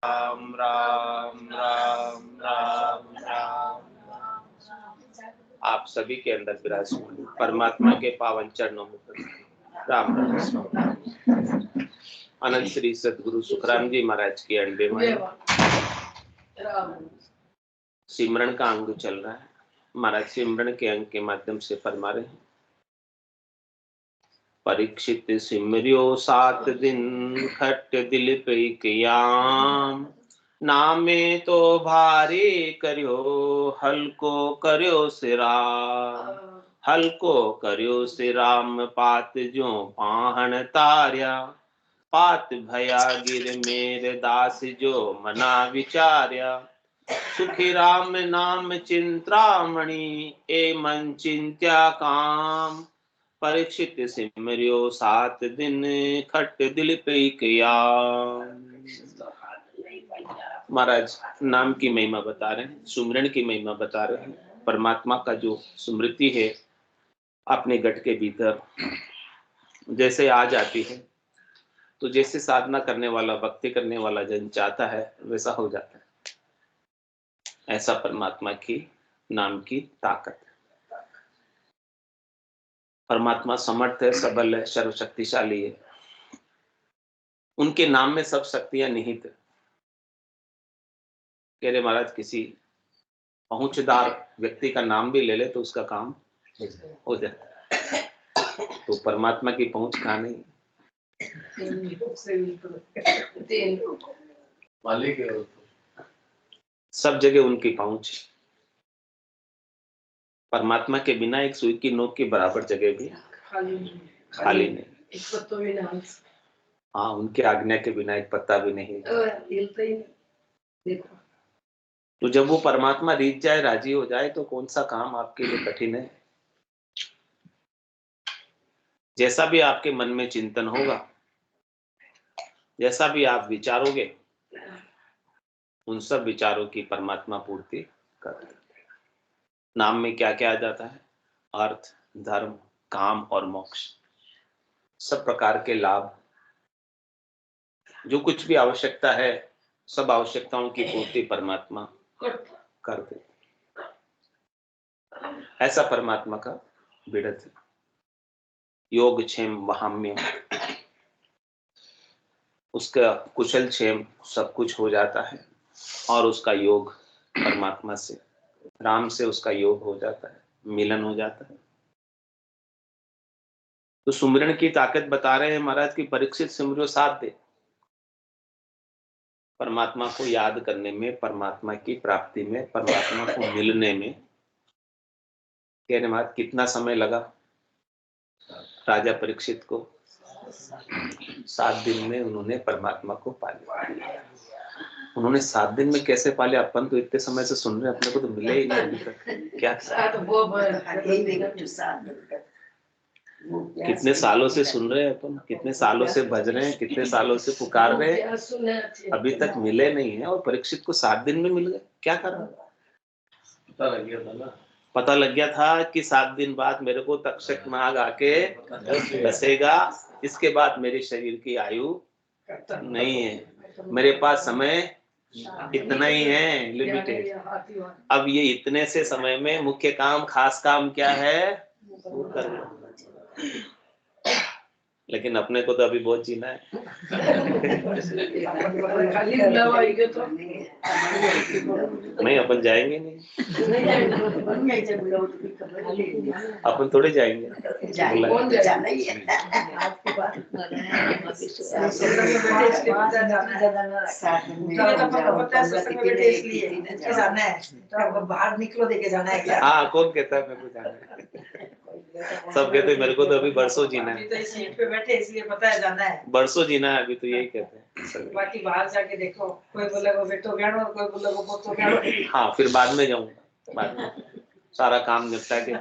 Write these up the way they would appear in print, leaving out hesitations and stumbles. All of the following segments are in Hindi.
राम राम राम राम राम। आप सभी के अंदर विराजमान परमात्मा के पावन चरणों में राम राम। अनंत श्री सदगुरु सुखराम जी महाराज की अंडे में सिमरन का अंग चल रहा है। महाराज सिमरन के अंग के माध्यम से फरमा रहे हैं, परीक्षित सिमरियो 7 दिन खट दिल पे कियाम, नामे तो भारी करियो हल्को करियो सिराम, हल्को करियो सिराम पात जो पाहन तार्या, पात भया गिर मेरे दास जो मना विचार्या, सुखी राम नाम चिंतामणि ए मन चिंत्या काम, परीक्षित सिमरियो 7 दिन खट दिल पे किया। महाराज नाम की महिमा बता रहे हैं, सुमरन की महिमा बता रहे हैं। परमात्मा का जो स्मृति है अपने गट के भीतर जैसे आ जाती है, तो जैसे साधना करने वाला भक्ति करने वाला जन चाहता है वैसा हो जाता है। ऐसा परमात्मा की नाम की ताकत है। परमात्मा समर्थ है, सबल है, सर्वशक्तिशाली है। उनके नाम में सब शक्तियां निहित है। कह रहे महाराज किसी पहुंचदार व्यक्ति का नाम भी ले ले तो उसका काम हो जाता है। तो परमात्मा की पहुंच कहाँ नहीं, सब जगह उनकी पहुंच। परमात्मा के बिना एक सुई की नोक के बराबर जगह भी खाली नहीं। हाँ, उनके आज्ञा के बिना एक पत्ता भी नहीं। तो जब वो परमात्मा रीझ जाए, राजी हो जाए, तो कौन सा काम आपके लिए कठिन है। जैसा भी आपके मन में चिंतन होगा, जैसा भी आप विचारोगे, उन सब विचारों की परमात्मा पूर्ति कर। नाम में क्या क्या आ जाता है, अर्थ, धर्म, काम और मोक्ष, सब प्रकार के लाभ, जो कुछ भी आवश्यकता है, सब आवश्यकताओं की पूर्ति परमात्मा कर दे। ऐसा परमात्मा का विरत है। योग क्षेम वहाम्य, उसका कुशल क्षेम सब कुछ हो जाता है, और उसका योग परमात्मा से, राम से उसका योग हो जाता है, मिलन हो जाता है। तो सुमिरन की ताकत बता रहे हैं महाराज की, परीक्षित सिमरियो 7 दिन। परमात्मा को याद करने में, परमात्मा की प्राप्ति में, परमात्मा को मिलने में कहने महाराज कितना समय लगा राजा परीक्षित को। 7 दिन में उन्होंने परमात्मा को पा लिया। उन्होंने 7 दिन में कैसे पाले? अपन तो इतने समय से सुन रहे हैं, अपने को तो मिले ही नहीं अभी तक। क्या कितने सालों से सुन रहे हैं अपन, कितने सालों से भज रहे हैं, कितने सालों से पुकार रहे हैं, अभी तक मिले नहीं है। और परीक्षित को 7 दिन में मिल गए। क्या कर रहा? पता लग गया था ना, पता लग गया था कि 7 दिन बाद मेरे को तक्षक नाग आके डसेगा, इसके बाद मेरे शरीर की आयु नहीं है, मेरे पास समय इतना ही है, लिमिटेड। अब ये इतने से समय में मुख्य काम, खास काम क्या है, वो करना। लेकिन अपने को तो अभी बहुत जीना है। नहीं, अपन जाएंगे नहीं, अपन थोड़े जाएंगे। बाहर निकलो देके जाना है। हाँ, कौन कहता है मेरे को जाना है? सब कहते मेरे को तो अभी बरसों जीना है। तो सीट पे बैठे इसलिए पता है जाना है, बरसों जीना है अभी, तो यही कहते हैं। बाकी बाहर जाके देखो, कोई बोलेगा बेटो गैरो, कोई बोलेगा पोतो गैरो। हाँ, फिर बाद में जाऊंगा, बाद में सारा काम निपटा के।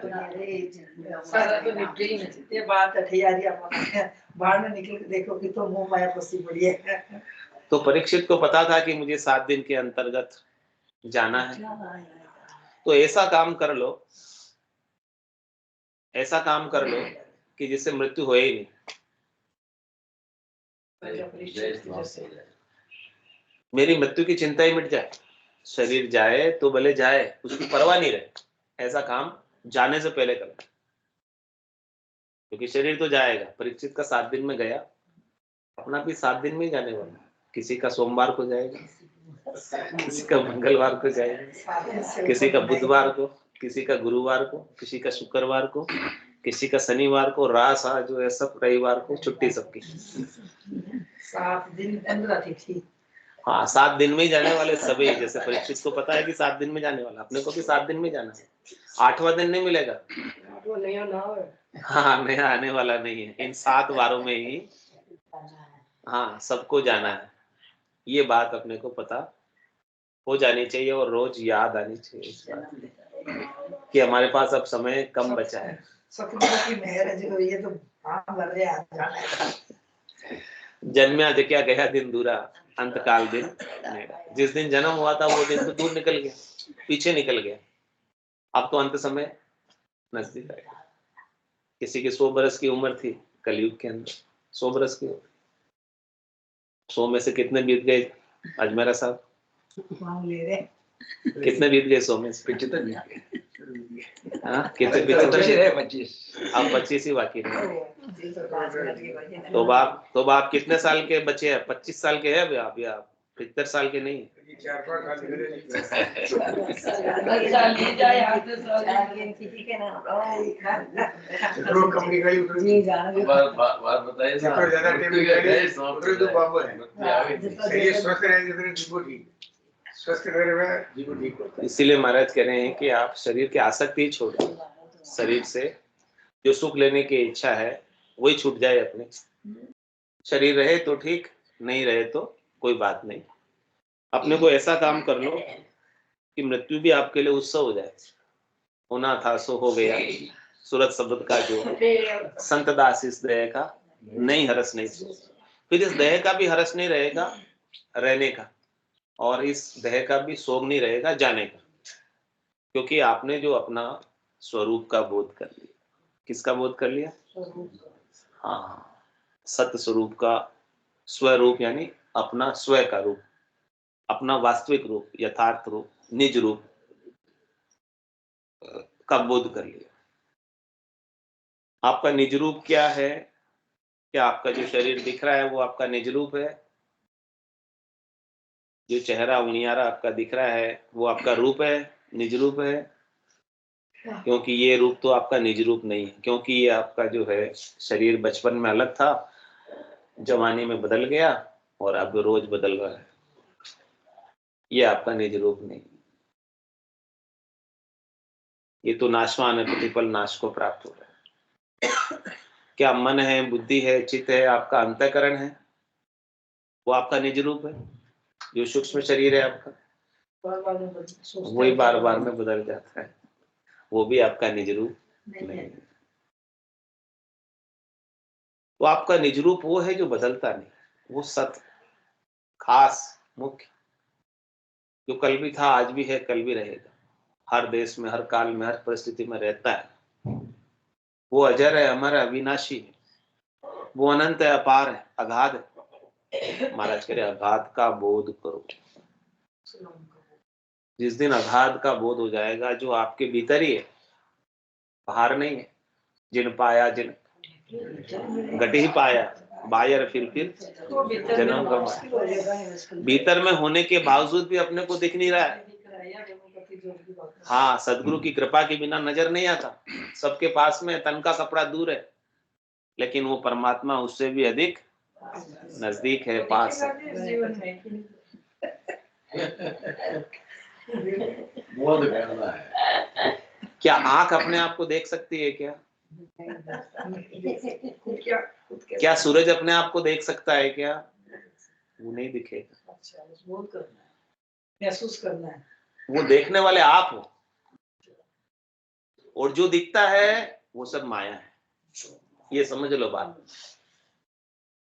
सारा तो निपटे ही नहीं, ये बात है तैयारी अपना। बाहर में निकल के देखो कि तो मुंह माया पसी पड़ी है। तो परीक्षित को पता था कि मुझे 7 दिन के अंतर्गत जाना है, तो ऐसा काम कर लो, ऐसा काम कर लो कि जिससे मृत्यु हो ही नहीं। मेरी मृत्यु की चिंता ही मिट जाए, शरीर जाए तो भले जाए, उसकी परवाह नहीं रहे, ऐसा काम जाने से पहले करना, क्योंकि शरीर तो जाएगा। परीक्षित का 7 दिन में गया, अपना भी 7 दिन में ही जाने वाला। किसी का सोमवार को जाएगा, किसी का मंगलवार को जाएगा, किसी का बुधवार को, किसी का गुरुवार को, किसी का शुक्रवार को, किसी का शनिवार को, रास जो है सब रविवार को छुट्टी सबकी। 7 दिन 15 तिथि। हाँ 7 दिन में ही जाने वाले सभी। जैसे परीक्षित को पता है कि 7 दिन में जाने वाला, अपने को भी 7 दिन में जाना है। 8वां दिन नहीं मिलेगा, हाँ नया आने वाला नहीं है। इन 7 वारों में ही हाँ सबको जाना है। ये बात अपने को पता हो जानी चाहिए और रोज याद आनी चाहिए इस बात कि हमारे पास अब समय कम बचा है। जन्म्या क्या गया दिन दूरा, अंतकाल दिन नेड़ा। जिस दिन जन्म हुआ था वो दिन तो दूर निकल गया, पीछे निकल गया। अब तो अंत समय नजदीक आएगा। किसी की 100 बरस की उम्र थी कलयुग के अंदर, 100 बरस की। 100 में से कितने बीत गए अजमेरा साहब? कितने बीत गए 100 में से? 75 बीत गए। हाँ कितने? 25। अब 25 ही बाकी रहे। तो आप कितने साल के बचे हैं? 25 साल के हैं अभी आप, या 75 साल के नहीं? 4 इसीलिए महाराज कह रहे हैं कि आप शरीर की आसक्ति छोड़ दो। शरीर से जो सुख लेने की इच्छा है वही छूट जाए अपने। शरीर रहे तो ठीक, नहीं रहे तो कोई बात नहीं। अपने को ऐसा काम कर लो कि मृत्यु भी आपके लिए उत्सव हो जाए। होना था सो हो गया। सूरत शब्द का जो संत दास इस देह का नहीं हरस नहीं सो। फिर इस देह का भी हरस नहीं रहेगा रहने का, और इस देह का भी शोक नहीं रहेगा जाने का, क्योंकि आपने जो अपना स्वरूप का बोध कर लिया। किसका बोध कर लिया? हाँ सत्य स्वरूप का। स्वरूप यानी अपना स्वयं का रूप, अपना वास्तविक रूप, यथार्थ रूप, निज रूप का बोध कर लिया। आपका निज रूप क्या है? क्या आपका जो शरीर दिख रहा है वो आपका निज रूप है? जो चेहरा उनियारा आपका दिख रहा है वो आपका रूप है, निज रूप है? क्योंकि ये रूप तो आपका निज रूप नहीं है, क्योंकि ये आपका जो है शरीर बचपन में अलग था, जवानी में बदल गया और अब रोज बदल रहा है। ये आपका निज रूप नहीं। ये तो नाशवान है, प्रतिपल नाश को प्राप्त हो रहा है। क्या मन है, बुद्धि है, चित्त है, आपका अंतःकरण है, वो आपका निज रूप है। जो सूक्ष्म शरीर है आपका वही बार बार में बदल जाता है, वो भी आपका निज रूप नहीं है। तो आपका निज रूप वो है जो बदलता नहीं, वो सत्य खास मुख्य, जो कल भी था, आज भी है, कल भी रहेगा, हर देश में, हर काल में, हर परिस्थिति में रहता है। वो अजर है, अमर है, अविनाशी है, वो अनंत है, अपार है, अगाध है। महाराज कह रहे अगाध का बोध करो। जिस दिन अगाध का बोध हो जाएगा, जो आपके भीतर ही है, बाहर नहीं है। जिन पाया जिन घट ही पाया, बाहर फिर जन्म गंवाया। भीतर में होने के बावजूद भी अपने को दिख नहीं रहा है। हाँ सदगुरु की कृपा के बिना नजर नहीं आता। सबके पास में तन का कपड़ा दूर है, लेकिन वो परमात्मा उससे भी अधिक नजदीक है, पास है। क्या आंख अपने आप को देख सकती है क्या? क्या सूरज अपने आप को देख सकता है क्या? वो नहीं दिखेगा। महसूस करना है। वो देखने वाले आप हो, और जो दिखता है वो सब माया है। ये समझ लो बात।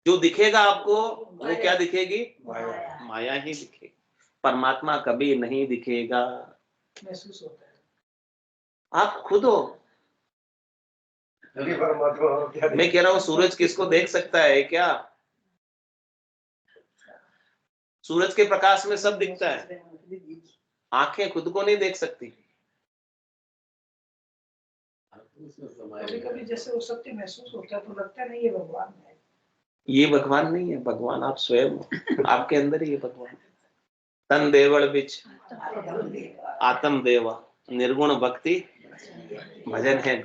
जो दिखेगा आपको वो क्या दिखेगी? माया ही दिखेगी। परमात्मा कभी नहीं दिखेगा। महसूस होता है। आप खुद हो। मैं कह रहा हूँ सूरज किसको देख सकता है क्या? सूरज के प्रकाश में सब दिखता है, आंखें खुद को नहीं देख सकती। कभी कभी जैसे वो सत्य महसूस होता है तो लगता नहीं है भगवान है। ये भगवान नहीं है, भगवान आप स्वयं हो, आपके अंदर ही है भगवान। तन देवल बिच आत्म देवा, निर्गुण भक्ति भजन है।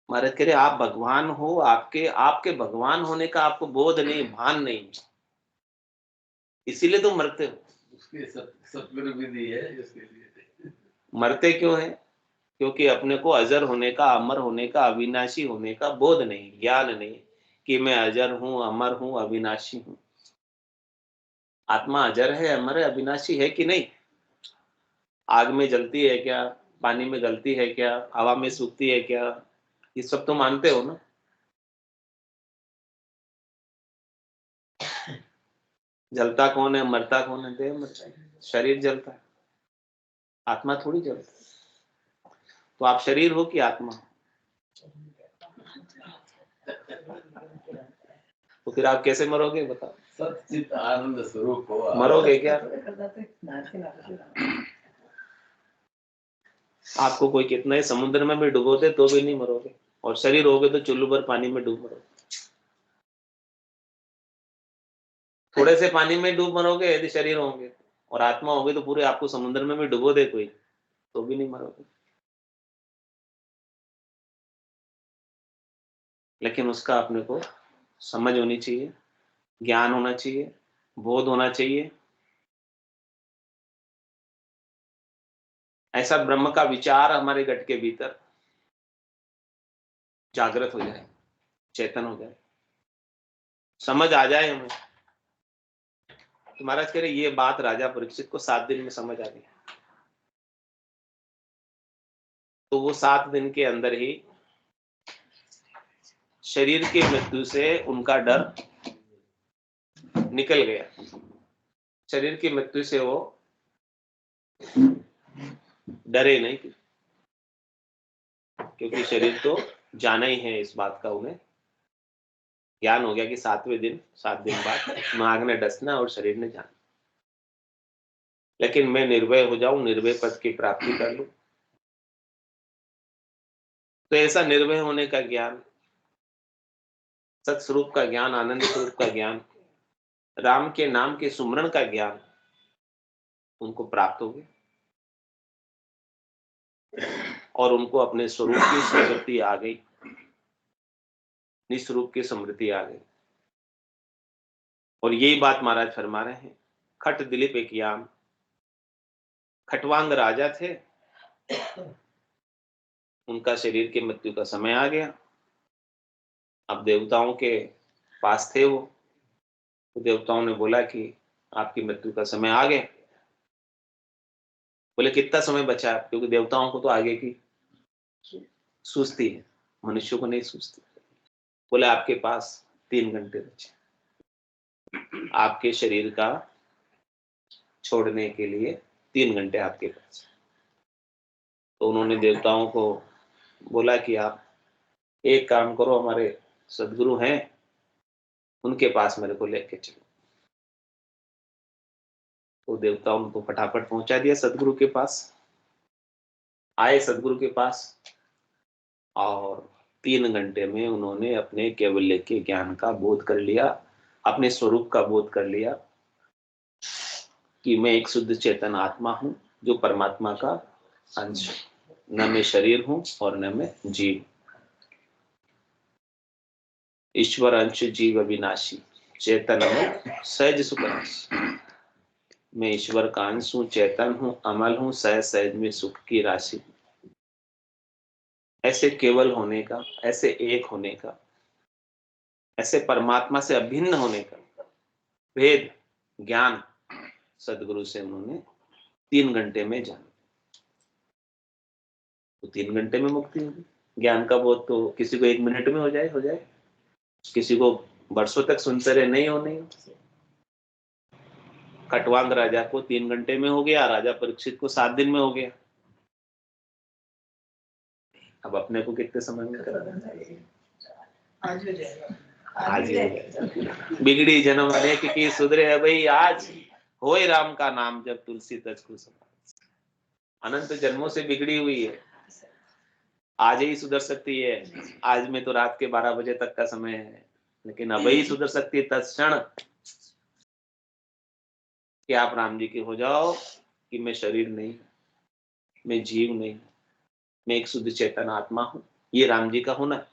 महाराज कह रहे आप भगवान हो, आपके भगवान होने का आपको बोध नहीं, भान नहीं, इसीलिए तुम मरते हो। उसकी सत्वर विधि है इसके लिए। मरते क्यों है? क्योंकि अपने को अजर होने का, अमर होने का, अविनाशी होने का बोध नहीं, ज्ञान नहीं कि मैं अजर हूं, अमर हूं, अविनाशी हूं। आत्मा अजर है, अमर है, अविनाशी है कि नहीं? आग में जलती है क्या? पानी में गलती है क्या? हवा में सूखती है क्या? ये सब तो मानते हो ना। जलता कौन है, मरता कौन है? देह मरता है, शरीर जलता है, आत्मा थोड़ी जलता है। तो आप शरीर हो कि आत्मा हो? तो फिर आप कैसे मरोगे बताओ? सच्चित आनंद स्वरूप हो, मरोगे क्या? आपको कोई कितना ही समुद्र में भी डुबोते तो भी नहीं मरोगे, और शरीर होगे तो चुल्लू भर पानी में डूब मरोगे। थोड़े से पानी में डूब मरोगे यदि शरीर होंगे, और आत्मा होगी तो पूरे आपको समुद्र में भी डुबो दे कोई तो भी नहीं मरोगे। लेकिन उसका अपने को समझ होनी चाहिए, ज्ञान होना चाहिए, बोध होना चाहिए। ऐसा ब्रह्म का विचार हमारे गट के भीतर जागृत हो जाए, चेतन हो जाए, समझ आ जाए हमें। तो महाराज कह रहे ये बात राजा परीक्षित को 7 दिन में समझ आ गई। तो वो 7 दिन के अंदर ही शरीर की मृत्यु से उनका डर निकल गया। शरीर की मृत्यु से वो डरे नहीं, क्योंकि शरीर तो जाना ही है, इस बात का उन्हें ज्ञान हो गया कि 7वें दिन 7 दिन बाद नाग ने डसना और शरीर ने जाना। लेकिन मैं निर्भय हो जाऊं, निर्भय पद की प्राप्ति कर लूं। तो ऐसा निर्भय होने का ज्ञान, सत्स्वरूप का ज्ञान, आनंद स्वरूप का ज्ञान, राम के नाम के सुमरण का ज्ञान उनको प्राप्त हो गया, और उनको अपने स्वरूप की स्मृति आ गई, निस्वरूप की स्मृति आ गई। और यही बात महाराज फरमा रहे हैं। खट दिलीप एक याम, खटवांग राजा थे, उनका शरीर की मृत्यु का समय आ गया। अब देवताओं के पास थे वो, तो देवताओं ने बोला कि आपकी मृत्यु का समय आ गया। बोले कितना समय बचा है? क्योंकि देवताओं को तो आगे की सूझती है, मनुष्यों को नहीं सूझती। बोले आपके पास 3 घंटे बचे आपके शरीर का छोड़ने के लिए, 3 घंटे आपके पास। तो उन्होंने देवताओं को बोला कि आप एक काम करो, हमारे सदगुरु हैं उनके पास मेरे को लेके चलो। तो देवताओं उनको फटाफट पहुंचा दिया सदगुरु के पास। आए सदगुरु के पास, और 3 घंटे में उन्होंने अपने कैवल्य के ज्ञान का बोध कर लिया, अपने स्वरूप का बोध कर लिया कि मैं एक शुद्ध चेतन आत्मा हूं जो परमात्मा का अंश, न मैं शरीर हूं और न मैं जीव। ईश्वर अंश जीव अविनाशी, चेतन अमल सहज सुखराशि। मैं ईश्वर का अंश हूं, चेतन हूं, अमल हूं, सहज सहज में सुख की राशि। ऐसे केवल होने का, ऐसे एक होने का, ऐसे परमात्मा से अभिन्न होने का भेद ज्ञान सदगुरु से उन्होंने 3 घंटे में जाना। तो 3 घंटे में मुक्ति होगी। ज्ञान का बोध तो किसी को 1 मिनट में हो जाए, किसी को वर्षों तक सुनते रहे, नहीं हो। खटवांग राजा को 3 घंटे में हो गया, राजा परीक्षित को 7 दिन में हो गया। अब अपने को कितने समय में करना है? आज ही हो जाएगा। बिगड़ी जन्म अनेक की सुधरे है भाई आज। होए राम का नाम जब तुलसी तज को समाए। अनंत जन्मों से बिगड़ी हुई है, आज ही सुधर सकती है। आज में तो रात के 12 बजे तक का समय है, लेकिन अब ही सुधर सकती है तत्क्षण कि आप राम जी के हो जाओ कि मैं शरीर नहीं, मैं जीव नहीं, मैं एक शुद्ध चेतन आत्मा हूं। ये राम जी का हुनर,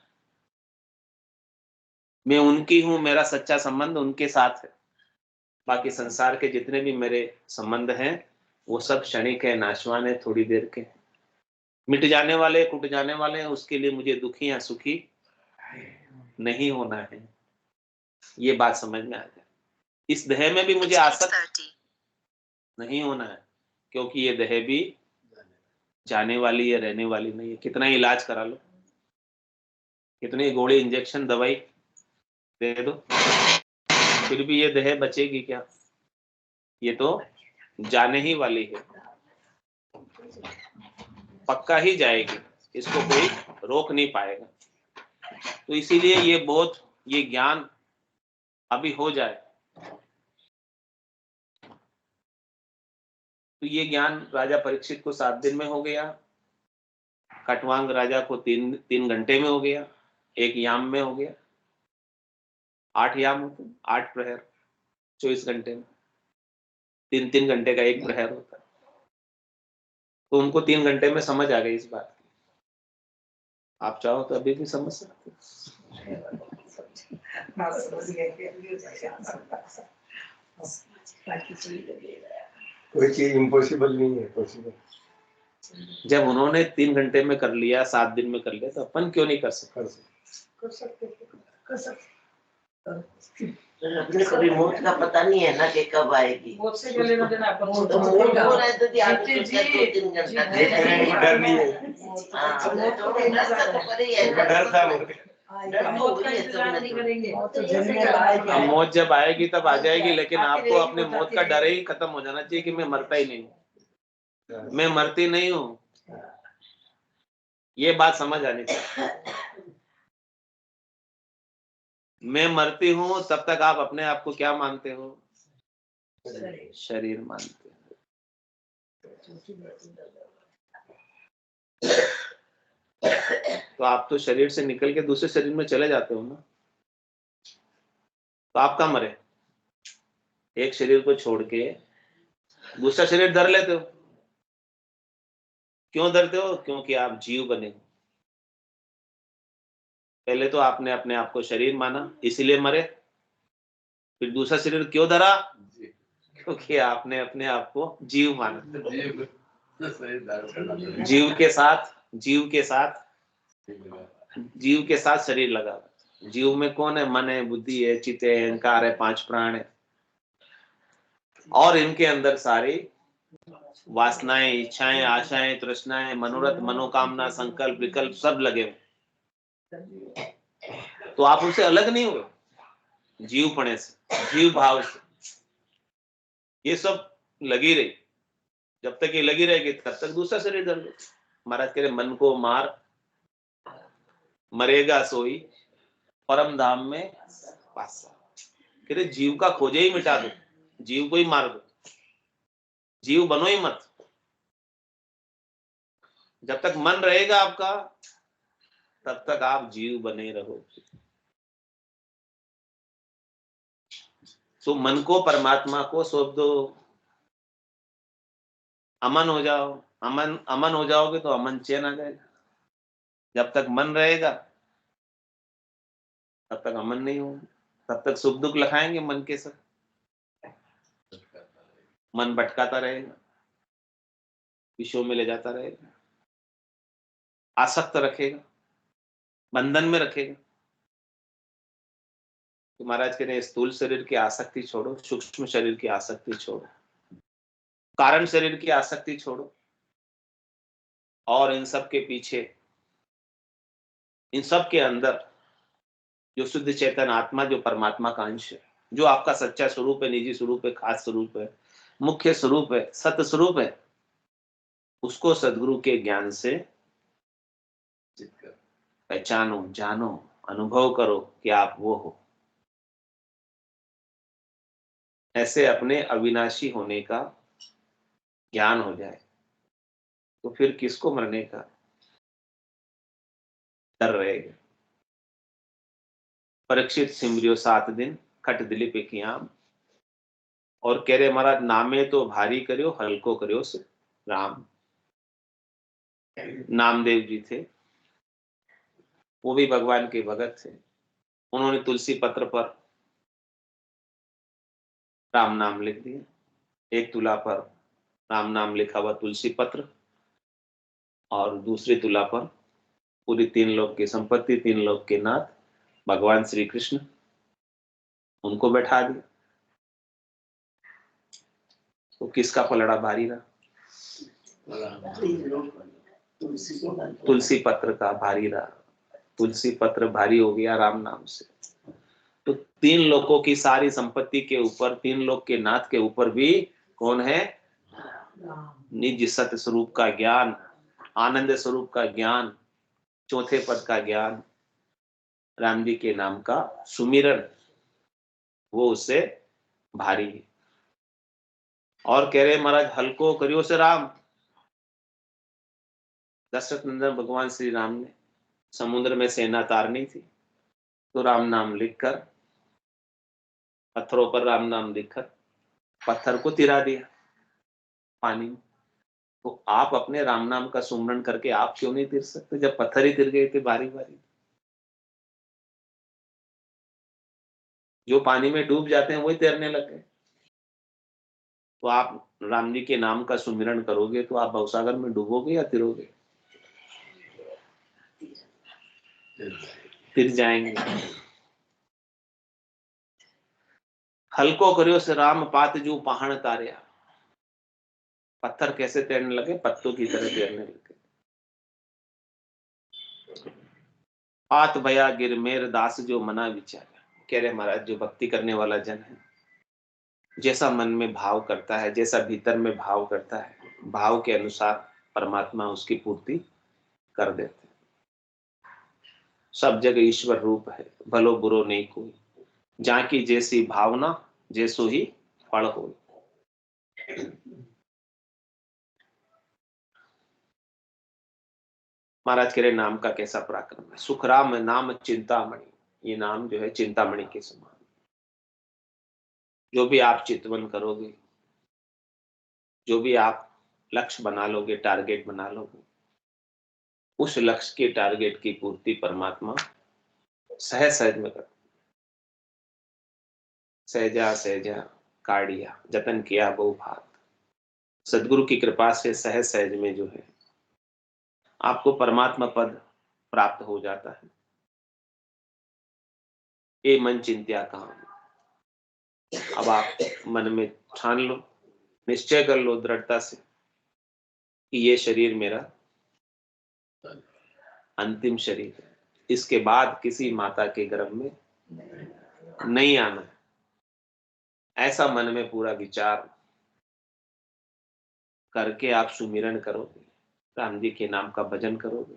मैं उनकी हूं, मेरा सच्चा संबंध उनके साथ है। बाकी संसार के जितने भी मेरे संबंध हैं वो सब क्षणिक है, नाशवान है, थोड़ी देर के, मिट जाने वाले, टूट जाने वाले हैं। उसके लिए मुझे दुखी या सुखी नहीं होना है, ये बात समझ में आ जाए। इस देह में भी मुझे आसक्त नहीं होना है, क्योंकि ये देह भी जाने वाली है, रहने वाली नहीं है। कितना ही इलाज करा लो, कितनी गोली इंजेक्शन दवाई दे दो, फिर भी ये देह बचेगी क्या? ये तो जाने ही वाली है, पक्का ही जाएगी, इसको कोई रोक नहीं पाएगा। तो इसीलिए ये बोध, ये ज्ञान अभी हो जाए। तो ये ज्ञान राजा परीक्षित को 7 दिन में हो गया, खटवांग राजा को 3 घंटे में हो गया, 1 याम में हो गया। 8 याम होते, 8 प्रहर 24 घंटे में, 3 घंटे का 1 प्रहर होता है। तो उनको 3 घंटे में समझ आ गई इस बात की। आप चाहो तो अभी भी समझ सकते कोई चीज इम्पॉसिबल नहीं है, पॉसिबल। जब उन्होंने 3 घंटे में कर लिया, 7 दिन में कर लिया, तो अपन क्यों नहीं कर सकते? अपने कभी मौत का पता नहीं है ना कि कब आएगी। मौत से क्या लेना देना अपन तो मौत हो रहा है तो आगे तो 2-3 घंटा डर नहीं है, डर था अब मौत जब आएगी तब आ जाएगी, लेकिन आपको अपने मौत का डर ही खत्म हो जाना चाहिए कि मैं मरता ही नहीं, मैं मरती नहीं हूँ। ये बात समझ आनी चाहिए। मैं मरती हूँ तब तक आप अपने आप को क्या मानते हो? शरीर मानते हो। तो आप तो शरीर से निकल के दूसरे शरीर में चले जाते हो ना, तो आप कहाँ मरे? एक शरीर को छोड़ के दूसरा शरीर धर लेते हो। क्यों धरते हो? क्योंकि आप जीव बने। पहले तो आपने अपने आप को शरीर माना, इसीलिए मरे। फिर दूसरा शरीर क्यों धरा? क्योंकि आपने अपने आप को जीव माना। जीव के साथ शरीर लगा। जीव में कौन है? मन है, बुद्धि है, चित्त है, अहंकार है, 5 प्राण है, और इनके अंदर सारी वासनाएं, इच्छाएं, आशाएं, तृष्णाएं, मनोरथ, मनोकामना, संकल्प, विकल्प सब लगे हुए। तो आप उससे अलग नहीं हुए, जीवपणे से, जीव भाव से। ये सब लगी रही, जब तक ये लगी रहेगी तब तक दूसरा शरीर धर लो। महाराज कह रहे मन को मार, मरेगा सोई परम धाम में वासा। कह रहे जीव का खोजे ही मिटा दो, जीव को ही मार दो, जीव बनो ही मत। जब तक मन रहेगा आपका तब तक आप जीव बने रहोगे। तो मन को परमात्मा को सौंप दो, अमन हो जाओ। अमन हो जाओगे तो अमन चैन आ जाएगा। जब तक मन रहेगा तब तक अमन नहीं होगा, तब तक सुख दुख लखाएंगे मन के साथ, मन भटकाता रहेगा, विषयों में ले जाता रहेगा, आसक्त रखेगा, बंधन में रखेगा। तो महाराज कह रहे हैं स्थूल शरीर की आसक्ति छोड़ो, सूक्ष्म शरीर की आसक्ति छोड़ो, कारण शरीर की आसक्ति छोड़ो, और इन सब के पीछे, इन सब के अंदर जो शुद्ध चेतन आत्मा, जो परमात्मा का अंश है, जो आपका सच्चा स्वरूप है, निजी स्वरूप है, खास स्वरूप है, मुख्य स्वरूप है, सत्य स्वरूप है, उसको सद्गुरु के ज्ञान से पहचानो, जानो, अनुभव करो कि आप वो हो। ऐसे अपने अविनाशी होने का ज्ञान हो जाए तो फिर किसको मरने का डर रहेगा। परीक्षित सिमरियो 7 दिन खट दिलीप कियाम, और कह रहे महाराज नामे तो भारी करियो हल्को करियो से राम। नामदेव जी थे, वो भी भगवान के भगत थे। उन्होंने तुलसी पत्र पर राम नाम लिख दिया। एक तुला पर राम नाम लिखा हुआ तुलसी पत्र, और दूसरी तुला पर पूरी 3 लोक की संपत्ति, 3 लोक के नाथ भगवान श्री कृष्ण, उनको बैठा दिया। तो किसका पलड़ा भारी रहा? तुलसी पत्र का भारी रहा। तुलसी पत्र भारी हो गया राम नाम से। तो 3 लोकों की सारी संपत्ति के ऊपर, 3 लोक के नाथ के ऊपर भी कौन है? निज सत्य स्वरूप का ज्ञान, आनंद स्वरूप का ज्ञान, चौथे पद का ज्ञान, राम जी के नाम का सुमिरन, वो उससे भारी है। और कह रहे महाराज हल्को करियो से राम। दशरथ नंदन भगवान श्री राम ने समुद्र में सेना तारनी थी, तो राम नाम लिखकर, पत्थरों पर राम नाम लिखकर पत्थर को तिरा दिया पानी में। तो आप अपने राम नाम का सुमरण करके आप क्यों नहीं तिर सकते, जब पत्थर ही तिर गए थे बारी बारी? जो पानी में डूब जाते हैं वही तैरने लग गए। तो आप राम जी के नाम का सुमिरन करोगे तो आप भवसागर में डूबोगे या तिरोगे? तिर जाएंगे। हल्को करियो से राम पात जो पहाड़ तारिया। पत्थर कैसे तैरने लगे? पत्तों की तरह तैरने लगे। पात भया गिर मेर दास जो मना विचार। कह रहे महाराज जो भक्ति करने वाला जन है, जैसा मन में भाव करता है, जैसा भीतर में भाव करता है, भाव के अनुसार परमात्मा उसकी पूर्ति कर देते। सब जगह ईश्वर रूप है, भलो बुरो नहीं कोई, जहाँ की जैसी भावना जैसो ही फल हो। महाराज कह रहे नाम का कैसा पराक्रम है। सुखराम नाम चिंतामणि, ये नाम जो है चिंतामणि के समान। जो भी आप चितवन करोगे, जो भी आप लक्ष्य बना लोगे, टारगेट बना लोगे, उस लक्ष्य के टारगेट की पूर्ति परमात्मा सहज सहज में कर। सहजा सहजा काढ़िया जतन किया बहु भात। सदगुरु की कृपा से सहज सहज में जो है आपको परमात्मा पद प्राप्त हो जाता है। ये मन चिंत्या कहां। अब आप मन में ठान लो, निश्चय कर लो दृढ़ता से कि ये शरीर मेरा अंतिम शरीर है, इसके बाद किसी माता के गर्भ में नहीं आना है। ऐसा मन में पूरा विचार करके आप सुमिरन करोगे, राम जी के नाम का भजन करोगे,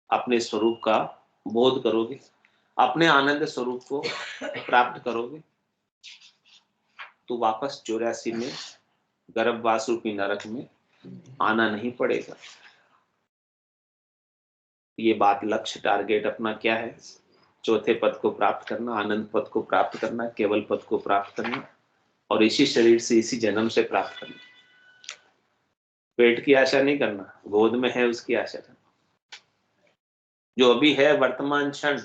अपने स्वरूप का बोध करोगे, अपने आनंद स्वरूप को प्राप्त करोगे, तो वापस 84 में गर्भवास रूपी नरक में आना नहीं पड़ेगा। ये बात, लक्ष्य टारगेट अपना क्या है? चौथे पद को प्राप्त करना, आनंद पद को प्राप्त करना, केवल पद को प्राप्त करना, और इसी शरीर से इसी जन्म से प्राप्त करना। पेट की आशा नहीं करना, गोद में है उसकी आशा करना। जो अभी है वर्तमान क्षण,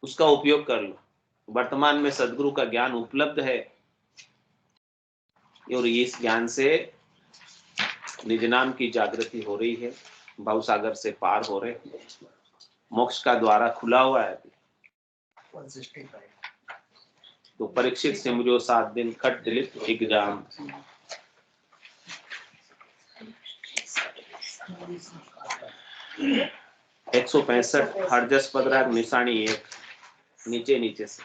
उसका उपयोग कर लो। वर्तमान में सदगुरु का ज्ञान उपलब्ध है, और इस ज्ञान से निज नाम की जागृति हो रही है, भवसागर से पार हो रहे, मोक्ष का द्वारा खुला हुआ है। तो परीक्षित सिमरियो 7 दिन खट दिलीप एग्जाम। एक 165 हरजस पदराग निशानी 1 नीचे नीचे से।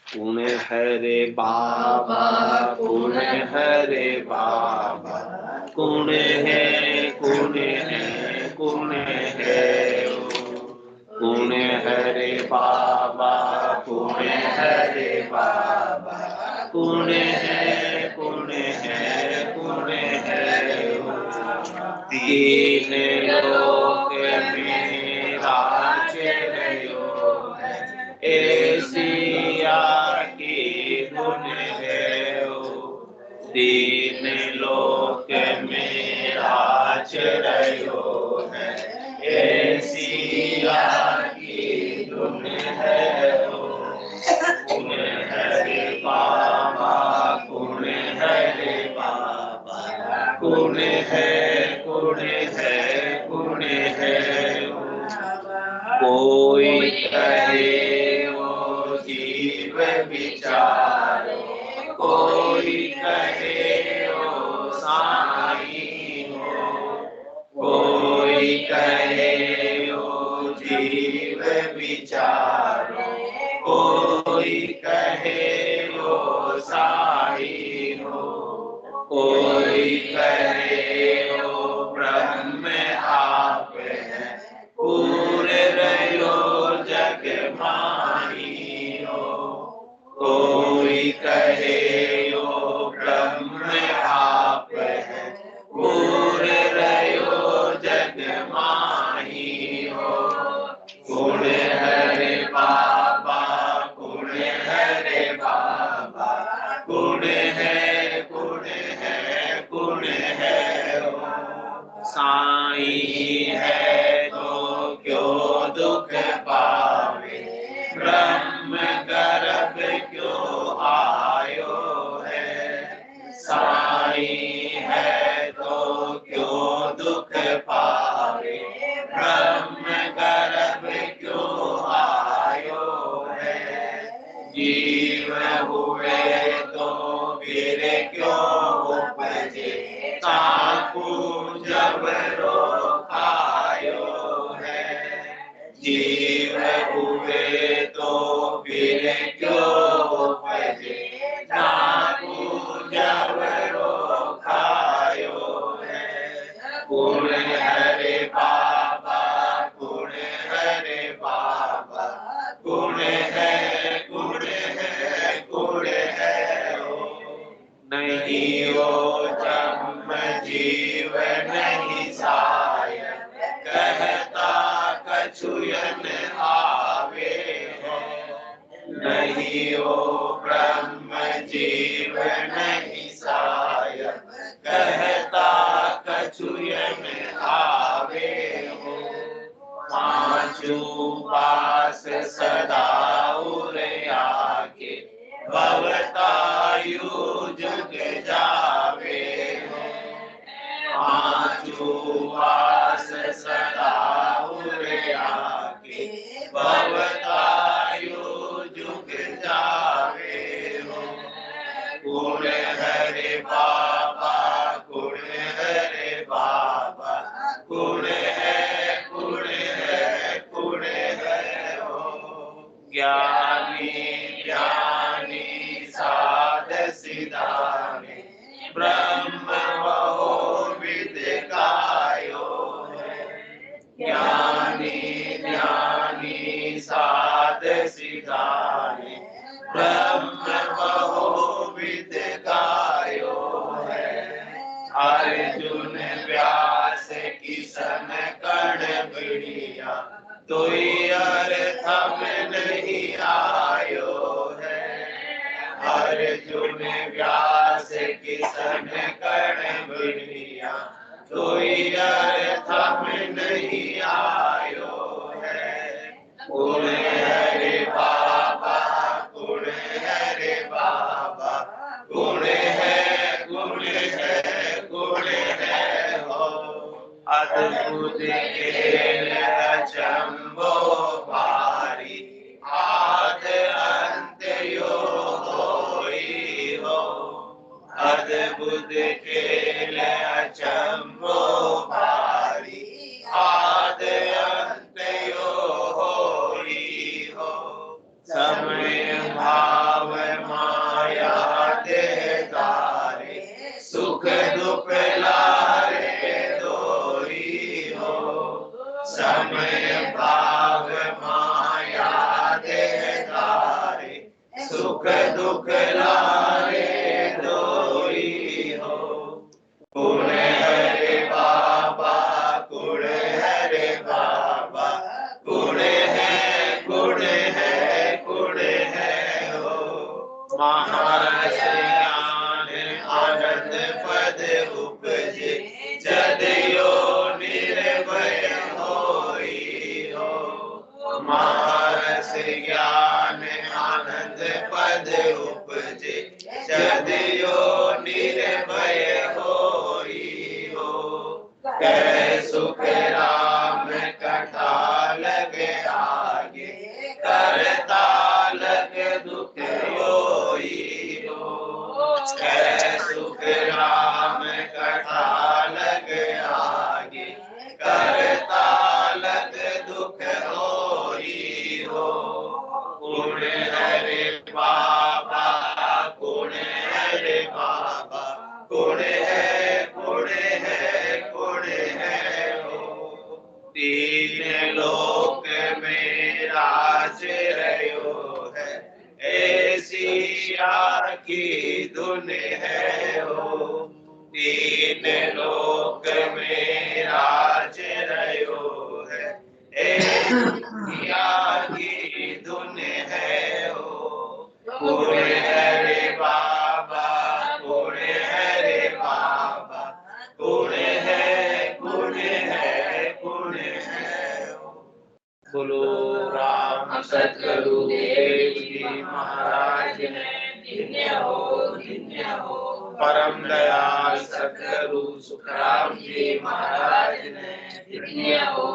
पुणे हरे बाबा, पुणे हरे बाबा, पुणे है पुणे है पुणे है, पुणे हरे बाबा, पुणे हरे बाबा, पुण्य है पुण्य है पुण्य है तीन लोक में राजयो एशिया की धुन है तीन लोक में राजयो है एशिया की धुन है पुण्य हरे बाबा पुण्य हरे बाबा पुण्य है पुण्य है पुण्य है कोई कहे वो जीव विचार कोई कहे वो साई हो कोई कहे वो जीव विचार कोई कहे वो साई हो कोई कहे वो ब्रह्म आप है पूरे रहो जग माही हो कोई कहे वो ब्रह्म आप है पूरे रहो जग माही हो गुण हरे बाबा गुण हरे बाबा गुण है गुण है गुण है साईं है तो क्यों दुख पावे ब्रह्म गर्भ क्यों आयो है साईं है तो क्यों दुख पावे ब्रह्म गर्भ क्यों आयो है जीव हुए तो फिर क्यों उपजे काकू जब रोकायो है जीव हुए तो फिर क्यों उपजे काकू जब रोकायो है गुण हरे बाबा गुण हरे बाबा गुण है गुण है गुण है नहीं हो जन्म जीव नहीं साय कहता कछुयन आवे नहीं हो ब्रह्म जीव नहीं साय कहता कछुयन आवे हो पांचू पास सदा उरे आके भवतायु जुग जावे पांचू पास सदा उरे आके भवतायु जुग जावे गुण हरे बाबा गुण हरे बाबा गुण है गुण है गुण है ज्ञानी ज्ञानी साध सिधाने ब्रह्म वहो विद गायो ज्ञानी ज्ञानी साध सिधाने ब्रह्म वहो विद गायो है अर्जुन व्यास किसन कण बिड़िया तोई अर्थ में नहीं आयो है अर्जुन व्यास किसन कण बिड़िया तोई अर्थ में नहीं आयो है गुण हरे बाबा गुण हरे बाबा गुण है गुण है गुण है हो अद्भुत खेल अचंभो भारी आद अंत यो होई हो अद्भुत खेल अचंभो भारी आद अंत यो होई हो समय भाव माया देदारे सुख दुख लारे दोई हो समय भाव माया देदारे सुख दुख लारे कुण हरे बाबा कुण हरे बाबा कुण है कुण है कुण है हो महारस ज्ञान आनंद पद उपजे जदयो निर्भय होई हो महारस ज्ञान आनंद पद उपजे जदयो निर्भय होई हो कह सुख राम कथा लगे आगे करता लग दुख होई हो कह सुख राम कथा लग आगे करता लग दुख होई हो कुण हरे बाबा कुण हरे बाबा कुण है कुण है कुण है हो तीन लोक में राज रहो है ऐसी आखी धुन है हो तीन लोक में राज रहो है ऐसी आखी धुन है हो कुण हरे बाबा कुण हरे बाबा कुण है कुण है कुण है बोलो राम सतगुरु देव जी महाराज ने धन्य हो परम दयाल सतगुरु सुखराम जी महाराज ने धन्य हो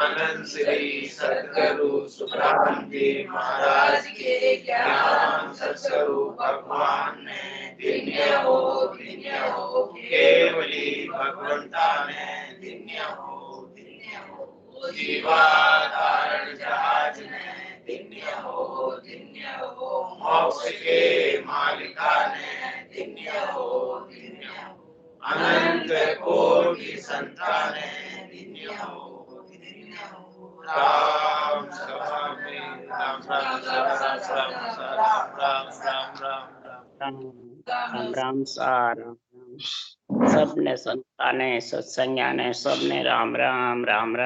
अनंत श्री सतगुरु सुखराम जी महाराज के ज्ञान सत्स्वरूप भगवान ने धन्य हो केवली भगवंता ने धन्य हो जीवा धारण जहाज ने धन्य हो मोक्ष के मालिका ने धन्य हो अनंत कोटि संताने धन्य हो राम सभा में राम राम राम सार सबने संताने सत्संज्ञाने सबने राम राम राम राम।